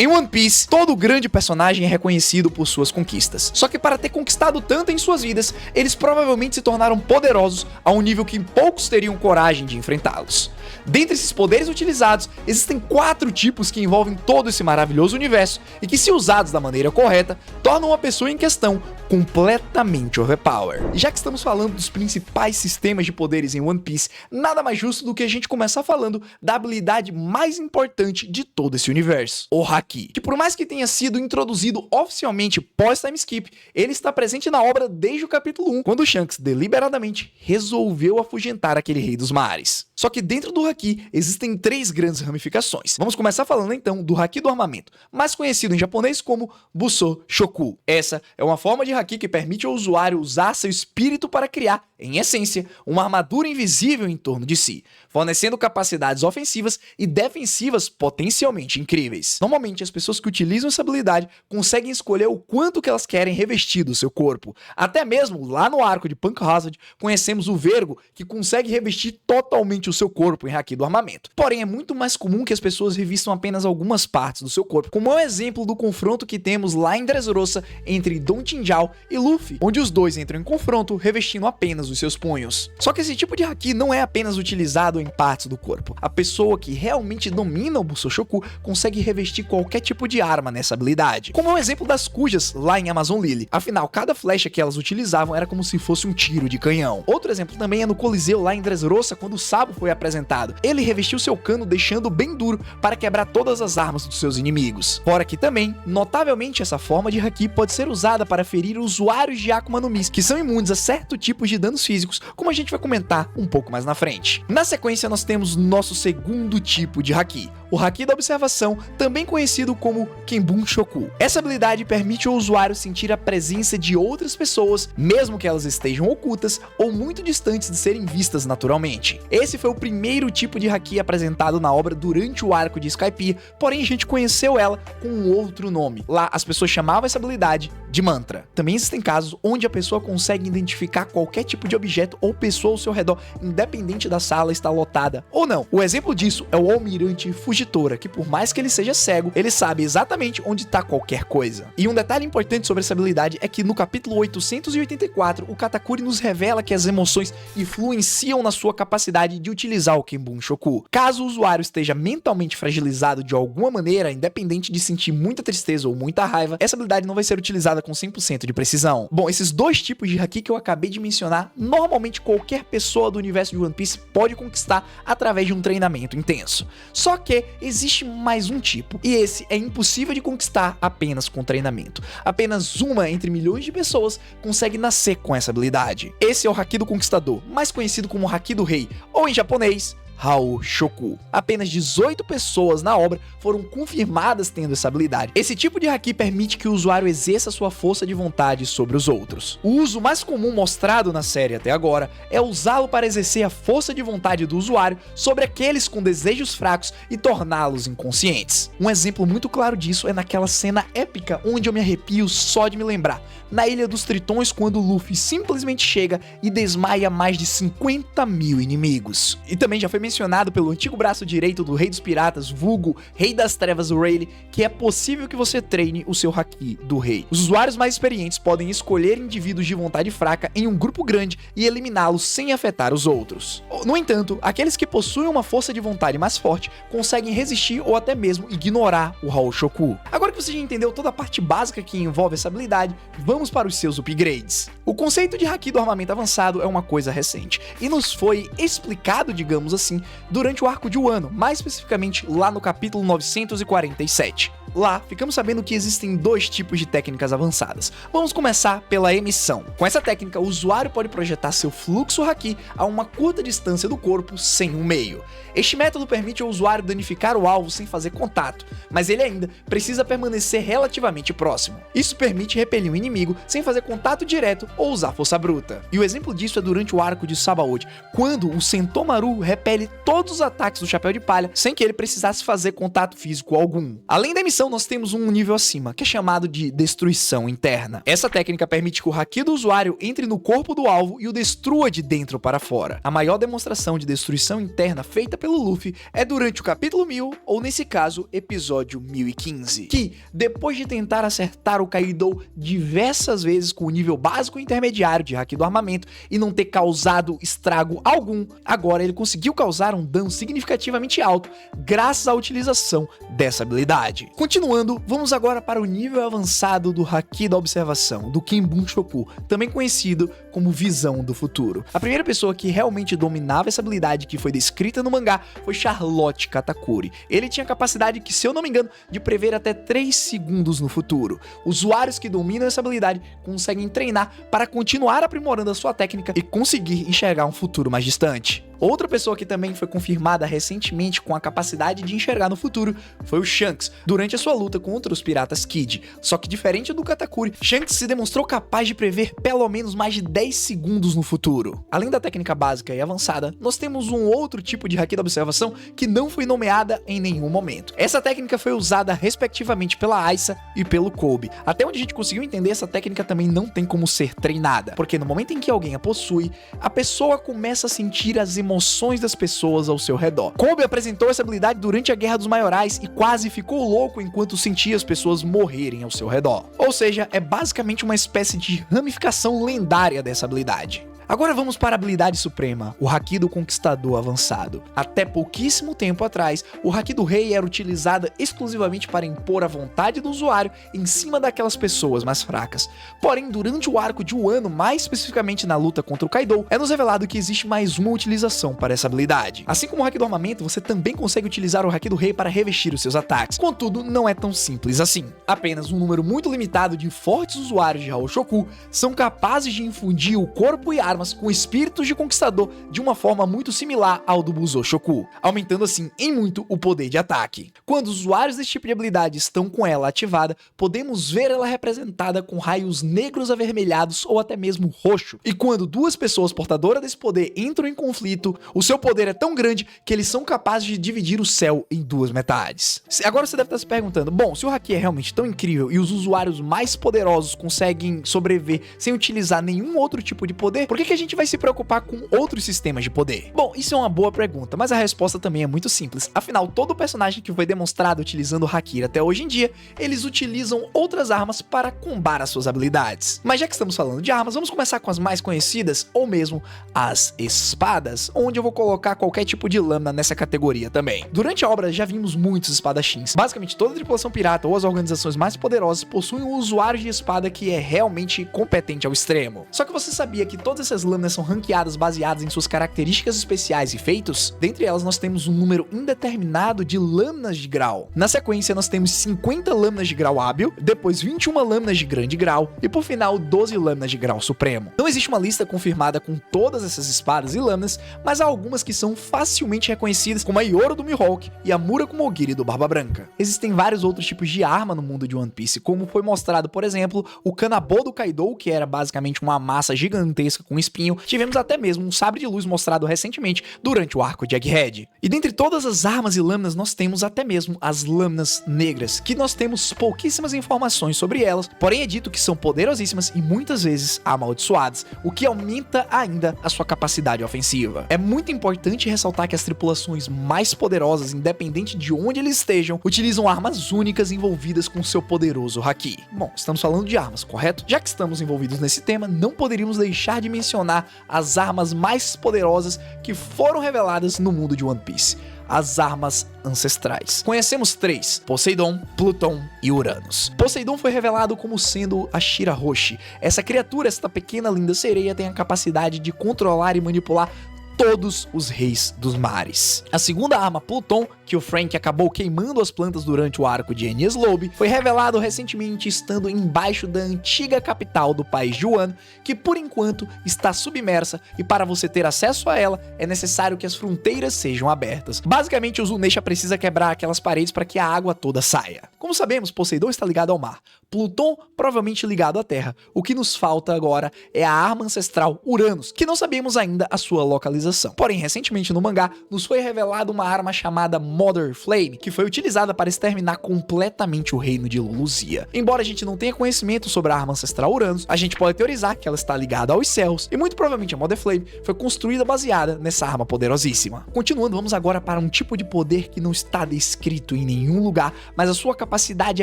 Em One Piece, todo grande personagem é reconhecido por suas conquistas. Só que para ter conquistado tanto em suas vidas, eles provavelmente se tornaram poderosos a um nível que poucos teriam coragem de enfrentá-los. Dentre esses poderes utilizados, existem 4 tipos que envolvem todo esse maravilhoso universo e que, se usados da maneira correta, tornam a pessoa em questão completamente overpower. E já que estamos falando dos principais sistemas de poderes em One Piece, nada mais justo do que a gente começar falando da habilidade mais importante de todo esse universo, o Haki, que por mais que tenha sido introduzido oficialmente pós-time skip, ele está presente na obra desde o capítulo 1, quando Shanks deliberadamente resolveu afugentar aquele rei dos mares. Só que dentro do Haki existem 3 grandes ramificações. Vamos começar falando então do Haki do armamento, mais conhecido em japonês como Busou Shoku. Essa é uma forma de Haki que permite ao usuário usar seu espírito para criar, em essência, uma armadura invisível em torno de si, fornecendo capacidades ofensivas e defensivas potencialmente incríveis. Normalmente, as pessoas que utilizam essa habilidade conseguem escolher o quanto que elas querem revestir do seu corpo. Até mesmo lá no arco de Punk Hazard, conhecemos o Vergo, que consegue revestir totalmente o seu corpo em Haki do armamento. Porém, é muito mais comum que as pessoas revistam apenas algumas partes do seu corpo, como é o exemplo do confronto que temos lá em Dressrosa entre Don Chinchao e Luffy, onde os dois entram em confronto revestindo apenas os seus punhos. Só que esse tipo de Haki não é apenas utilizado em partes do corpo. A pessoa que realmente domina o Busou Shoku consegue revestir qualquer tipo de arma nessa habilidade, como é o exemplo das Kujas lá em Amazon Lily. Afinal, cada flecha que elas utilizavam era como se fosse um tiro de canhão. Outro exemplo também é no Coliseu lá em Dressrosa, quando o Sabo foi apresentado. Ele revestiu seu cano deixando bem duro para quebrar todas as armas dos seus inimigos. Fora que também, notavelmente, essa forma de Haki pode ser usada para ferir usuários de Akuma no Mi, que são imunes a certo tipo de danos físicos, como a gente vai comentar um pouco mais na frente. Na sequência, nós temos nosso segundo tipo de Haki, o Haki da observação, também conhecido como Kenbun Shoku. Essa habilidade permite ao usuário sentir a presença de outras pessoas, mesmo que elas estejam ocultas ou muito distantes de serem vistas naturalmente. Esse foi o primeiro tipo de Haki apresentado na obra durante o arco de Skypiea, porém a gente conheceu ela com um outro nome. Lá as pessoas chamavam essa habilidade de mantra. Também existem casos onde a pessoa consegue identificar qualquer tipo de objeto ou pessoa ao seu redor, independente da sala estar lotada ou não. O exemplo disso é o Almirante Fujitora, que por mais que ele seja cego, ele sabe exatamente onde está qualquer coisa. E um detalhe importante sobre essa habilidade é que no capítulo 884, o Katakuri nos revela que as emoções influenciam na sua capacidade de utilizar o Kenbun Shoku. Caso o usuário esteja mentalmente fragilizado de alguma maneira, independente de sentir muita tristeza ou muita raiva, essa habilidade não vai ser utilizada com 100% de precisão. Bom, esses 2 tipos de Haki que eu acabei de mencionar, normalmente qualquer pessoa do universo de One Piece pode conquistar através de um treinamento intenso. Só que existe mais um tipo, e esse é impossível de conquistar apenas com treinamento. Apenas uma entre milhões de pessoas consegue nascer com essa habilidade. Esse é o Haki do Conquistador, mais conhecido como Haki do Rei, ou em japonês, Hao Shoku. Apenas 18 pessoas na obra foram confirmadas tendo essa habilidade. Esse tipo de Haki permite que o usuário exerça sua força de vontade sobre os outros. O uso mais comum mostrado na série até agora é usá-lo para exercer a força de vontade do usuário sobre aqueles com desejos fracos e torná-los inconscientes. Um exemplo muito claro disso é naquela cena épica onde eu me arrepio só de me lembrar, na Ilha dos Tritões, quando o Luffy simplesmente chega e desmaia mais de 50 mil inimigos. E também já foi mencionado pelo antigo braço direito do Rei dos Piratas, vulgo Rei das Trevas Rayleigh, que é possível que você treine o seu Haki do Rei. Os usuários mais experientes podem escolher indivíduos de vontade fraca em um grupo grande e eliminá-los sem afetar os outros. No entanto, aqueles que possuem uma força de vontade mais forte conseguem resistir ou até mesmo ignorar o Hao Shoku. Agora que você já entendeu toda a parte básica que envolve essa habilidade, vamos para os seus upgrades. O conceito de Haki do armamento avançado é uma coisa recente e nos foi explicado, digamos assim, durante o arco de Wano, mais especificamente lá no capítulo 947. Lá, ficamos sabendo que existem 2 tipos de técnicas avançadas. Vamos começar pela emissão. Com essa técnica, o usuário pode projetar seu fluxo Haki a uma curta distância do corpo sem um meio. Este método permite ao usuário danificar o alvo sem fazer contato, mas ele ainda precisa permanecer relativamente próximo. Isso permite repelir um inimigo sem fazer contato direto ou usar força bruta. E o exemplo disso é durante o arco de Sabaody, quando o Sentomaru repele todos os ataques do Chapéu de Palha sem que ele precisasse fazer contato físico algum. Além da emissão então nós temos um nível acima, que é chamado de destruição interna. Essa técnica permite que o haki do usuário entre no corpo do alvo e o destrua de dentro para fora. A maior demonstração de destruição interna feita pelo Luffy é durante o capítulo 1000, ou nesse caso, episódio 1015, que, depois de tentar acertar o Kaido diversas vezes com o nível básico e intermediário de haki do armamento e não ter causado estrago algum, agora ele conseguiu causar um dano significativamente alto graças à utilização dessa habilidade. Continuando, vamos agora para o nível avançado do haki da observação, do Kinbunshoku, também conhecido como visão do futuro. A primeira pessoa que realmente dominava essa habilidade que foi descrita no mangá foi Charlotte Katakuri. Ele tinha a capacidade que, se eu não me engano, de prever até 3 segundos no futuro. Usuários que dominam essa habilidade conseguem treinar para continuar aprimorando a sua técnica e conseguir enxergar um futuro mais distante. Outra pessoa que também foi confirmada recentemente com a capacidade de enxergar no futuro foi o Shanks, durante a sua luta contra os piratas Kid. Só que diferente do Katakuri, Shanks se demonstrou capaz de prever pelo menos mais de 10 segundos no futuro. Além da técnica básica e avançada, nós temos um outro tipo de haki da observação que não foi nomeada em nenhum momento. Essa técnica foi usada respectivamente pela Aisa e pelo Kobe. Até onde a gente conseguiu entender, essa técnica também não tem como ser treinada, porque no momento em que alguém a possui, a pessoa começa a sentir as emoções das pessoas ao seu redor. Kobe apresentou essa habilidade durante a Guerra dos Maiorais e quase ficou louco enquanto sentia as pessoas morrerem ao seu redor. Ou seja, é basicamente uma espécie de ramificação lendária dessa habilidade. Agora vamos para a habilidade suprema, o haki do conquistador avançado. Até pouquíssimo tempo atrás, o haki do rei era utilizado exclusivamente para impor a vontade do usuário em cima daquelas pessoas mais fracas. Porém, durante o arco de Wano, mais especificamente na luta contra o Kaido, é nos revelado que existe mais uma utilização para essa habilidade. Assim como o haki do armamento, você também consegue utilizar o haki do rei para revestir os seus ataques. Contudo, não é tão simples assim. Apenas um número muito limitado de fortes usuários de Haoshoku são capazes de infundir o corpo e armas com espíritos de conquistador de uma forma muito similar ao do Busou-Shoku, aumentando assim em muito o poder de ataque. Quando os usuários desse tipo de habilidade estão com ela ativada, podemos ver ela representada com raios negros avermelhados ou até mesmo roxo. E quando duas pessoas portadoras desse poder entram em conflito, o seu poder é tão grande que eles são capazes de dividir o céu em duas metades. Agora você deve estar se perguntando, bom, se o haki é realmente tão incrível e os usuários mais poderosos conseguem sobreviver sem utilizar nenhum outro tipo de poder, por que a gente vai se preocupar com outros sistemas de poder? Bom, isso é uma boa pergunta, mas a resposta também é muito simples. Afinal, todo personagem que foi demonstrado utilizando o haki até hoje em dia, eles utilizam outras armas para combar as suas habilidades. Mas já que estamos falando de armas, vamos começar com as mais conhecidas, ou mesmo as espadas, onde eu vou colocar qualquer tipo de lâmina nessa categoria também. Durante a obra já vimos muitos espadachins. Basicamente toda a tripulação pirata ou as organizações mais poderosas possuem um usuário de espada que é realmente competente ao extremo. Só que você sabia que todas essas lâminas são ranqueadas baseadas em suas características especiais e feitos? Dentre elas nós temos um número indeterminado de lâminas de grau. Na sequência nós temos 50 lâminas de grau hábil, depois 21 lâminas de grande grau e por final 12 lâminas de grau supremo. Não existe uma lista confirmada com todas essas espadas e lâminas, mas há algumas que são facilmente reconhecidas, como a Yoro do Mihawk e a Murakumogiri do Barba Branca. Existem vários outros tipos de arma no mundo de One Piece, como foi mostrado, por exemplo, o Kanabo do Kaido, que era basicamente uma massa gigantesca com espinho. Tivemos até mesmo um sabre de luz mostrado recentemente durante o arco de Egghead. E dentre todas as armas e lâminas nós temos até mesmo as lâminas negras, que nós temos pouquíssimas informações sobre elas, porém é dito que são poderosíssimas e muitas vezes amaldiçoadas, o que aumenta ainda a sua capacidade ofensiva. É muito importante ressaltar que as tripulações mais poderosas, independente de onde eles estejam, utilizam armas únicas envolvidas com seu poderoso haki. Bom, estamos falando de armas, correto? Já que estamos envolvidos nesse tema, não poderíamos deixar de mencionar as armas mais poderosas que foram reveladas no mundo de One Piece: as armas ancestrais. Conhecemos 3: Poseidon, Pluton e Uranus. Poseidon foi revelado como sendo a Shirahoshi. Essa criatura, esta pequena linda sereia, tem a capacidade de controlar e manipular todos os reis dos mares. A segunda arma, Pluton, que o Frank acabou queimando as plantas durante o arco de Enies Lobby, foi revelado recentemente estando embaixo da antiga capital do país de Wano, que por enquanto está submersa, e para você ter acesso a ela é necessário que as fronteiras sejam abertas. Basicamente, o Zunisha precisa quebrar aquelas paredes para que a água toda saia. Como sabemos, Poseidon está ligado ao mar, Pluton provavelmente ligado à Terra. O que nos falta agora é a arma ancestral Uranus, que não sabemos ainda a sua localização. Porém, recentemente no mangá, nos foi revelada uma arma chamada Mother Flame, que foi utilizada para exterminar completamente o reino de Luluzia. Embora a gente não tenha conhecimento sobre a arma ancestral Uranus, a gente pode teorizar que ela está ligada aos céus, e muito provavelmente a Mother Flame foi construída baseada nessa arma poderosíssima. Continuando, vamos agora para um tipo de poder que não está descrito em nenhum lugar, mas a sua capacidade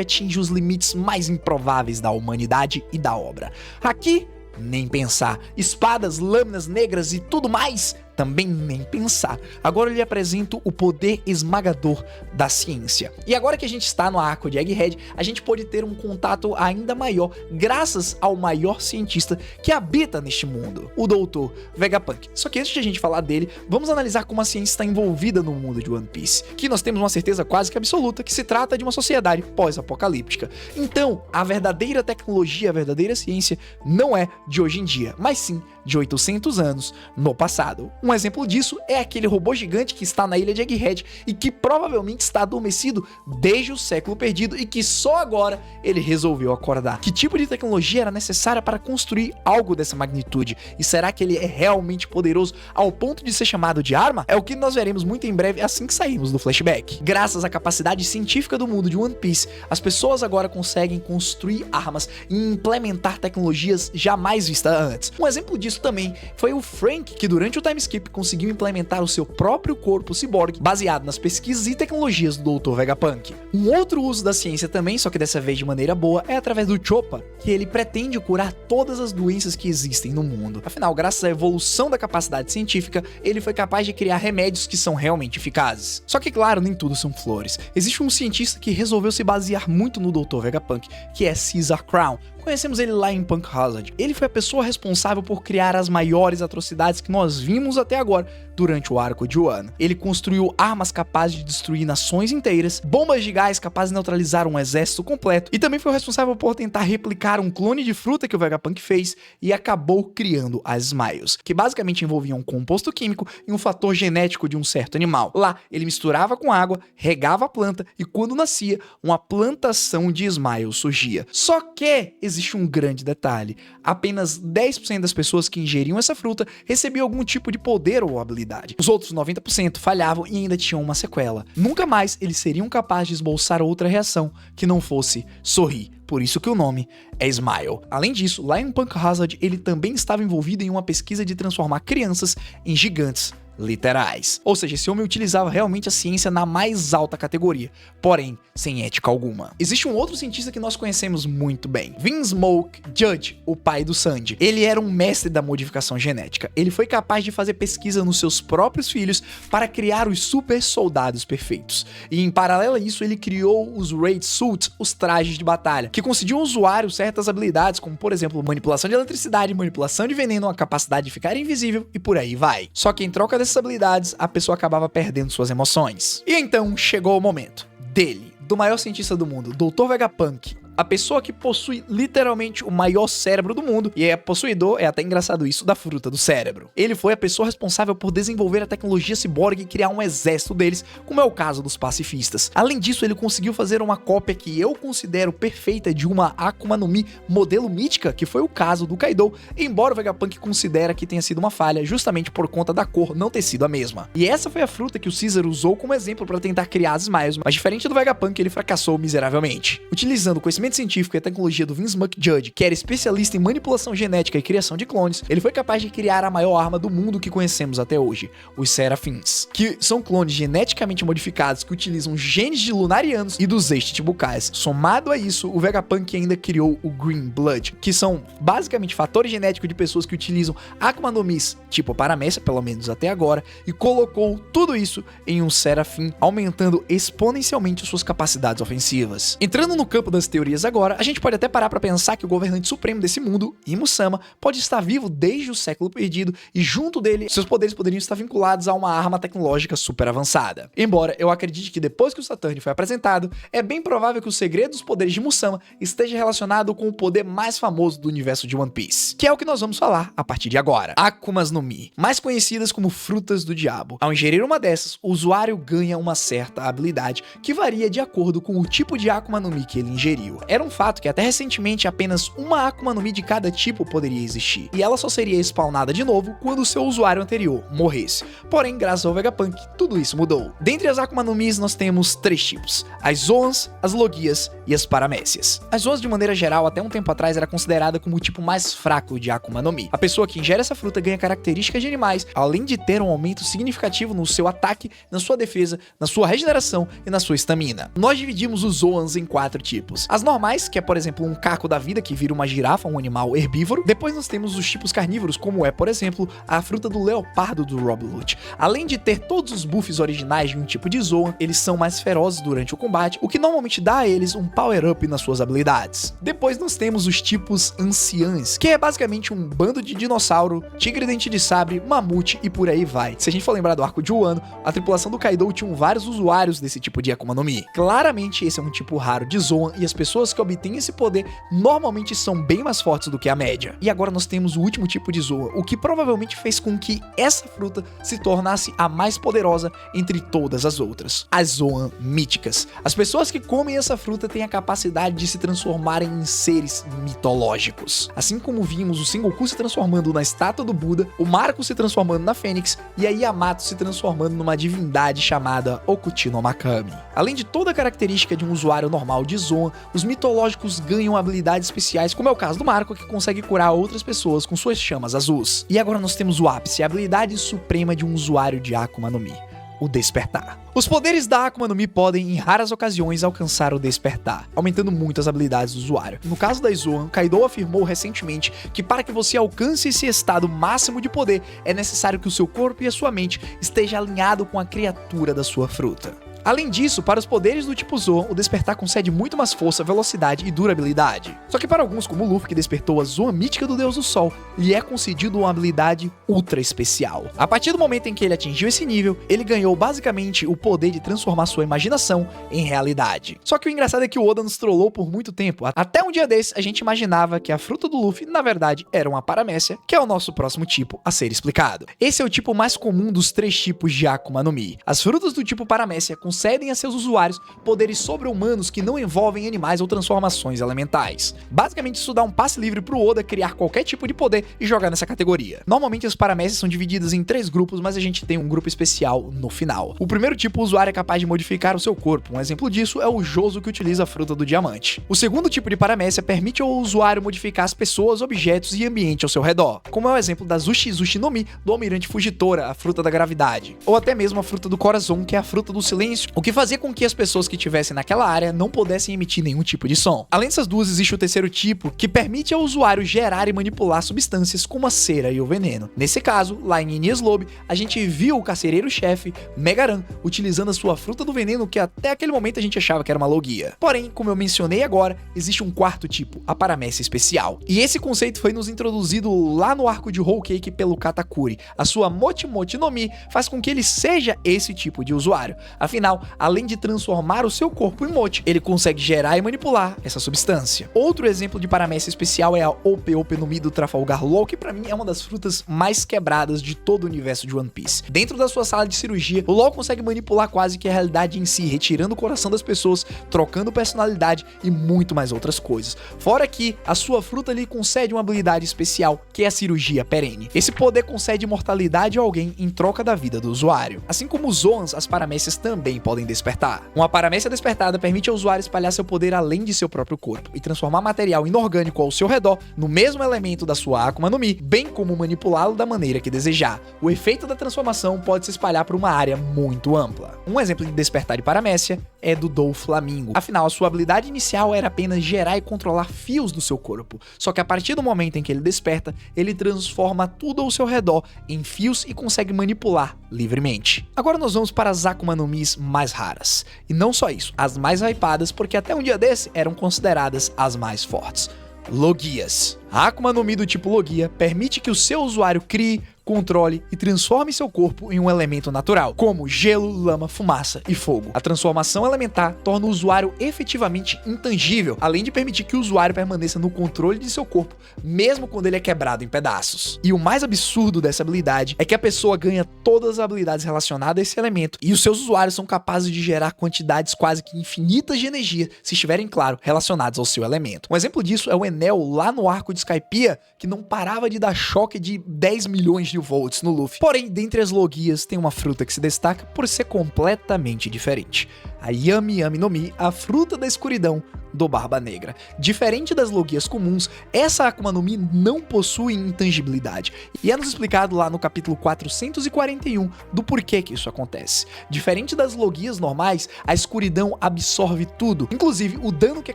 atinge os limites mais improváveis da humanidade e da obra. Aqui, nem pensar. Espadas, lâminas negras e tudo mais, também nem pensar. Agora eu lhe apresento o poder esmagador da ciência. E agora que a gente está no arco de Egghead, a gente pode ter um contato ainda maior graças ao maior cientista que habita neste mundo, o Dr. Vegapunk. Só que antes de a gente falar dele, vamos analisar como a ciência está envolvida no mundo de One Piece, que nós temos uma certeza quase que absoluta que se trata de uma sociedade pós-apocalíptica. Então, a verdadeira tecnologia, a verdadeira ciência não é de hoje em dia, mas sim de 800 anos no passado. Um exemplo disso é aquele robô gigante que está na ilha de Egghead e que provavelmente está adormecido desde o século perdido e que só agora ele resolveu acordar. Que tipo de tecnologia era necessária para construir algo dessa magnitude? E será que ele é realmente poderoso ao ponto de ser chamado de arma? É o que nós veremos muito em breve assim que sairmos do flashback. Graças à capacidade científica do mundo de One Piece, as pessoas agora conseguem construir armas e implementar tecnologias jamais vistas antes. Um exemplo disso também foi o Frank, que durante o time skip conseguiu implementar o seu próprio corpo ciborgue baseado nas pesquisas e tecnologias do Dr. Vegapunk. Um outro uso da ciência também, só que dessa vez de maneira boa, é através do Chopper, que ele pretende curar todas as doenças que existem no mundo. Afinal, graças à evolução da capacidade científica, ele foi capaz de criar remédios que são realmente eficazes. Só que, claro, nem tudo são flores. Existe um cientista que resolveu se basear muito no Dr. Vegapunk, que é Caesar Crown. Conhecemos ele lá em Punk Hazard. Ele foi a pessoa responsável por criar as maiores atrocidades que nós vimos até agora durante o arco de Wano. Ele construiu armas capazes de destruir nações inteiras, bombas de gás capazes de neutralizar um exército completo, e também foi o responsável por tentar replicar um clone de fruta que o Vegapunk fez e acabou criando as Smiles, que basicamente envolviam um composto químico e um fator genético de um certo animal. Lá, ele misturava com água, regava a planta e quando nascia, uma plantação de Smiles surgia. Só que existe um grande detalhe: apenas 10% das pessoas que ingeriam essa fruta recebiam algum tipo de poder ou habilidade. Os outros 90% falhavam e ainda tinham uma sequela. Nunca mais eles seriam capazes de esboçar outra reação que não fosse sorrir. Por isso que o nome é Smile. Além disso, lá em Punk Hazard, ele também estava envolvido em uma pesquisa de transformar crianças em gigantes literais. Ou seja, esse homem utilizava realmente a ciência na mais alta categoria, porém sem ética alguma. Existe um outro cientista que nós conhecemos muito bem, Vinsmoke Judge, o pai do Sanji. Ele era um mestre da modificação genética. Ele foi capaz de fazer pesquisa nos seus próprios filhos para criar os super soldados perfeitos. E em paralelo a isso, ele criou os Raid Suits, os trajes de batalha, que concediam ao usuário certas habilidades, como por exemplo, manipulação de eletricidade, manipulação de veneno, a capacidade de ficar invisível e por aí vai. Só que em troca dessas habilidades, a pessoa acabava perdendo suas emoções. E então chegou o momento dele, do maior cientista do mundo, Dr. Vegapunk, a pessoa que possui literalmente o maior cérebro do mundo, e é possuidor, é até engraçado isso, da fruta do cérebro. Ele foi a pessoa responsável por desenvolver a tecnologia ciborgue e criar um exército deles, como é o caso dos pacifistas. Além disso, ele conseguiu fazer uma cópia que eu considero perfeita de uma Akuma no Mi modelo mítica, que foi o caso do Kaido, embora o Vegapunk considera que tenha sido uma falha, justamente por conta da cor não ter sido a mesma. E essa foi a fruta que o Caesar usou como exemplo para tentar criar as Smiles, mas diferente do Vegapunk, ele fracassou miseravelmente. Utilizando o conhecimento científico e a tecnologia do Vinsmoke Judge, que era especialista em manipulação genética e criação de clones, ele foi capaz de criar a maior arma do mundo que conhecemos até hoje, os Seraphins, que são clones geneticamente modificados que utilizam genes de Lunarianos e dos Ex-Chichibukais. Somado a isso, o Vegapunk ainda criou o Green Blood, que são basicamente fatores genéticos de pessoas que utilizam Akuma no Mis, tipo Paramécia, pelo menos até agora, e colocou tudo isso em um Seraphim, aumentando exponencialmente suas capacidades ofensivas. Entrando no campo das teorias agora, a gente pode até parar pra pensar que o governante supremo desse mundo, Imu-sama, pode estar vivo desde o século perdido e junto dele, seus poderes poderiam estar vinculados a uma arma tecnológica super avançada. Embora eu acredite que depois que o Saturn foi apresentado, é bem provável que o segredo dos poderes de Imu-sama esteja relacionado com o poder mais famoso do universo de One Piece, que é o que nós vamos falar a partir de agora, Akumas no Mi, mais conhecidas como frutas do diabo. Ao ingerir uma dessas, o usuário ganha uma certa habilidade que varia de acordo com o tipo de Akuma no Mi que ele ingeriu. Era um fato que até recentemente apenas uma Akuma no Mi de cada tipo poderia existir, e ela só seria spawnada de novo quando seu usuário anterior morresse. Porém, graças ao Vegapunk, tudo isso mudou. Dentre as Akuma no Mis, nós temos 3 tipos: as Zoans, as Logias e as Paramécias. As Zoans, de maneira geral, até um tempo atrás era considerada como o tipo mais fraco de Akuma no Mi. A pessoa que ingere essa fruta ganha características de animais, além de ter um aumento significativo no seu ataque, na sua defesa, na sua regeneração e na sua estamina. Nós dividimos os Zoans em 4 tipos. As normais, que é, por exemplo, um caco da vida que vira uma girafa, um animal herbívoro. Depois nós temos os tipos carnívoros, como é, por exemplo, a fruta do leopardo do Rob Lute. Além de ter todos os buffs originais de um tipo de Zoan, eles são mais ferozes durante o combate, o que normalmente dá a eles um power-up nas suas habilidades. Depois nós temos os tipos anciãs, que é basicamente um bando de dinossauro, tigre dente de sabre, mamute e por aí vai. Se a gente for lembrar do arco de Wano, a tripulação do Kaido tinha vários usuários desse tipo de Akuma no Mi. Claramente esse é um tipo raro de Zoan e as pessoas que obtêm esse poder normalmente são bem mais fortes do que a média. E agora nós temos o último tipo de Zoan, o que provavelmente fez com que essa fruta se tornasse a mais poderosa entre todas as outras: as Zoan míticas. As pessoas que comem essa fruta têm a capacidade de se transformarem em seres mitológicos. Assim como vimos o Sengoku se transformando na estátua do Buda, o Marco se transformando na Fênix e a Yamato se transformando numa divindade chamada Okuchi no Makami. Além de toda a característica de um usuário normal de Zoan, os mitológicos ganham habilidades especiais, como é o caso do Marco, que consegue curar outras pessoas com suas chamas azuis. E agora nós temos o ápice, a habilidade suprema de um usuário de Akuma no Mi: o Despertar. Os poderes da Akuma no Mi podem, em raras ocasiões, alcançar o Despertar, aumentando muito as habilidades do usuário. No caso da Zoan, Kaido afirmou recentemente que para que você alcance esse estado máximo de poder, é necessário que o seu corpo e a sua mente estejam alinhados com a criatura da sua fruta. Além disso, para os poderes do tipo Zoan, o Despertar concede muito mais força, velocidade e durabilidade. Só que para alguns, como o Luffy, que despertou a Zoan mítica do Deus do Sol, lhe é concedido uma habilidade ultra especial. A partir do momento em que ele atingiu esse nível, ele ganhou basicamente o poder de transformar sua imaginação em realidade. Só que o engraçado é que o Oda nos trollou por muito tempo. Até um dia desse, a gente imaginava que a fruta do Luffy, na verdade, era uma Paramécia, que é o nosso próximo tipo a ser explicado. Esse é o tipo mais comum dos 3 tipos de Akuma no Mi. As frutas do tipo Paramécia concedem a seus usuários poderes sobre-humanos que não envolvem animais ou transformações elementais. Basicamente, isso dá um passe livre pro Oda criar qualquer tipo de poder e jogar nessa categoria. Normalmente, as Paramécias são divididas em 3 grupos, mas a gente tem um grupo especial no final. O primeiro tipo, o usuário é capaz de modificar o seu corpo. Um exemplo disso é o Joso, que utiliza a fruta do diamante. O segundo tipo de Paramécia permite ao usuário modificar as pessoas, objetos e ambiente ao seu redor, como é o exemplo da Zushi Zushi no Mi, do Almirante Fujitora, a fruta da gravidade, ou até mesmo a fruta do coração, que é a fruta do silêncio, o que fazia com que as pessoas que estivessem naquela área não pudessem emitir nenhum tipo de som. Além dessas duas, existe o terceiro tipo, que permite ao usuário gerar e manipular substâncias como a cera e o veneno. Nesse caso, lá em Enies Lobby, a gente viu o carcereiro-chefe Megaran utilizando a sua fruta do veneno, que até aquele momento a gente achava que era uma Logia. Porém, como eu mencionei agora, existe um quarto tipo, a Paramécia especial. E esse conceito foi nos introduzido lá no arco de Whole Cake pelo Katakuri. A sua Mochi Mochi no Mi faz com que ele seja esse tipo de usuário. Afinal, além de transformar o seu corpo em Mochi, ele consegue gerar e manipular essa substância. Outro exemplo de Paramécia especial é a Ope Ope no Mi do Trafalgar Law, que pra mim é uma das frutas mais quebradas de todo o universo de One Piece. Dentro da sua sala de cirurgia, o Law consegue manipular quase que a realidade em si, retirando o coração das pessoas, trocando personalidade e muito mais outras coisas. Fora que a sua fruta lhe concede uma habilidade especial, que é a cirurgia perene. Esse poder concede imortalidade a alguém em troca da vida do usuário. Assim como os Zoans, as Paramécias também podem despertar. Uma Paramécia despertada permite ao usuário espalhar seu poder além de seu próprio corpo e transformar material inorgânico ao seu redor no mesmo elemento da sua Akuma no Mi, bem como manipulá-lo da maneira que desejar. O efeito da transformação pode se espalhar por uma área muito ampla. Um exemplo de despertar de Paramécia é do Doflamingo. Afinal, a sua habilidade inicial era apenas gerar e controlar fios do seu corpo, só que a partir do momento em que ele desperta, ele transforma tudo ao seu redor em fios e consegue manipular livremente. Agora nós vamos para as Akuma no Mis mais raras. E não só isso, as mais hypadas, porque até um dia desse eram consideradas as mais fortes: Logias. A Akuma no Mi do tipo Logia permite que o seu usuário crie, controle e transforme seu corpo em um elemento natural, como gelo, lama, fumaça e fogo. A transformação elementar torna o usuário efetivamente intangível, além de permitir que o usuário permaneça no controle de seu corpo, mesmo quando ele é quebrado em pedaços. E o mais absurdo dessa habilidade é que a pessoa ganha todas as habilidades relacionadas a esse elemento, e os seus usuários são capazes de gerar quantidades quase que infinitas de energia, se estiverem, claro, relacionados ao seu elemento. Um exemplo disso é o Enel lá no arco de Skypiea, que não parava de dar choque de 10 milhões de volts no Luffy. Porém, dentre as Logias, tem uma fruta que se destaca por ser completamente diferente. A Yami Yami no Mi, a fruta da escuridão do Barba Negra. Diferente das Logias comuns, essa Akuma no Mi não possui intangibilidade, e é nos explicado lá no capítulo 441 do porquê que isso acontece. Diferente das Logias normais, a escuridão absorve tudo, inclusive o dano que é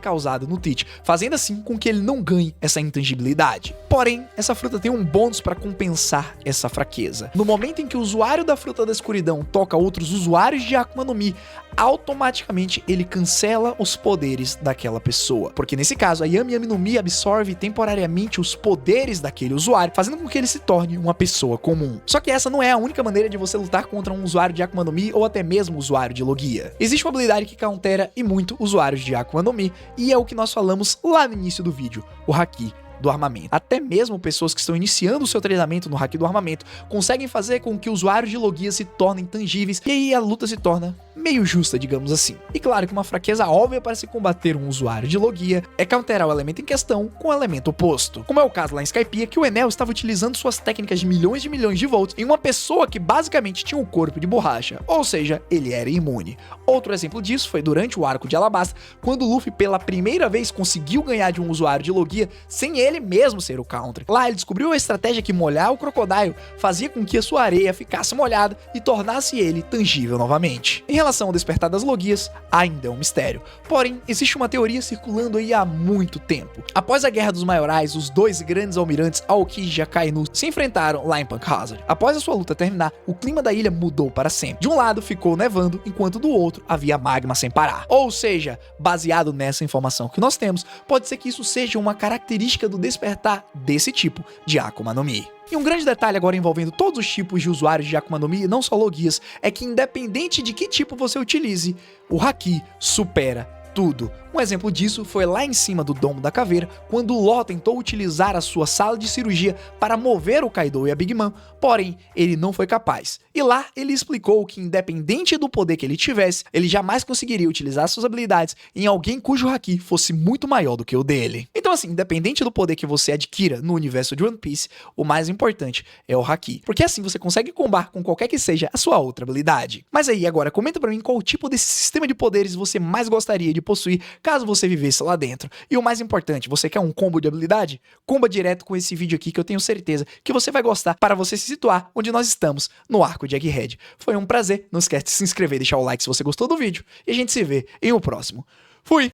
causado no Teach, fazendo assim com que ele não ganhe essa intangibilidade. Porém, essa fruta tem um bônus para compensar essa fraqueza. No momento em que o usuário da fruta da escuridão toca outros usuários de Akuma no Mi, automaticamente ele cancela os poderes daquela pessoa, porque nesse caso a Yami Yami no Mi absorve temporariamente os poderes daquele usuário, fazendo com que ele se torne uma pessoa comum. Só que essa não é a única maneira de você lutar contra um usuário de Akuma no Mi ou até mesmo um usuário de Logia. Existe uma habilidade que countera e muito usuários de Akuma no Mi, e é o que nós falamos lá no início do vídeo, o Haki do armamento. Até mesmo pessoas que estão iniciando o seu treinamento no Haki do armamento conseguem fazer com que usuários de Logia se tornem tangíveis, e aí a luta se torna meio justa, digamos assim. E claro que uma fraqueza óbvia para se combater um usuário de Logia é counterar o elemento em questão com o elemento oposto. Como é o caso lá em Skypiea, que o Enel estava utilizando suas técnicas de milhões de volts em uma pessoa que basicamente tinha um corpo de borracha, ou seja, ele era imune. Outro exemplo disso foi durante o arco de Alabasta, quando o Luffy pela primeira vez conseguiu ganhar de um usuário de Logia sem ele mesmo ser o counter. Lá ele descobriu a estratégia que molhar o Crocodile fazia com que a sua areia ficasse molhada e tornasse ele tangível novamente. Em relação ao despertar das Logias, ainda é um mistério. Porém, existe uma teoria circulando aí há muito tempo. Após a Guerra dos Maiorais, os dois grandes almirantes Aokiji e Akainu se enfrentaram lá em Punk Hazard. Após a sua luta terminar, o clima da ilha mudou para sempre. De um lado ficou nevando, enquanto do outro havia magma sem parar. Ou seja, baseado nessa informação que nós temos, pode ser que isso seja uma característica do despertar desse tipo de Akuma no Mi. E um grande detalhe agora envolvendo todos os tipos de usuários de Akuma no Mi, não só Logias, é que independente de que tipo você utilize, o Haki supera tudo. Um exemplo disso foi lá em cima do Domo da Caveira, quando o Law tentou utilizar a sua sala de cirurgia para mover o Kaido e a Big Mom, porém, ele não foi capaz. E lá, ele explicou que independente do poder que ele tivesse, ele jamais conseguiria utilizar suas habilidades em alguém cujo Haki fosse muito maior do que o dele. Então assim, independente do poder que você adquira no universo de One Piece, o mais importante é o Haki, porque assim você consegue combar com qualquer que seja a sua outra habilidade. Mas aí, agora, comenta pra mim qual tipo desse sistema de poderes você mais gostaria de possuir caso você vivesse lá dentro. E o mais importante, você quer um combo de habilidade? Comba direto com esse vídeo aqui que eu tenho certeza que você vai gostar para você se situar onde nós estamos no arco de Egghead. Foi um prazer, não esquece de se inscrever e deixar o like se você gostou do vídeo e a gente se vê em um próximo. Fui!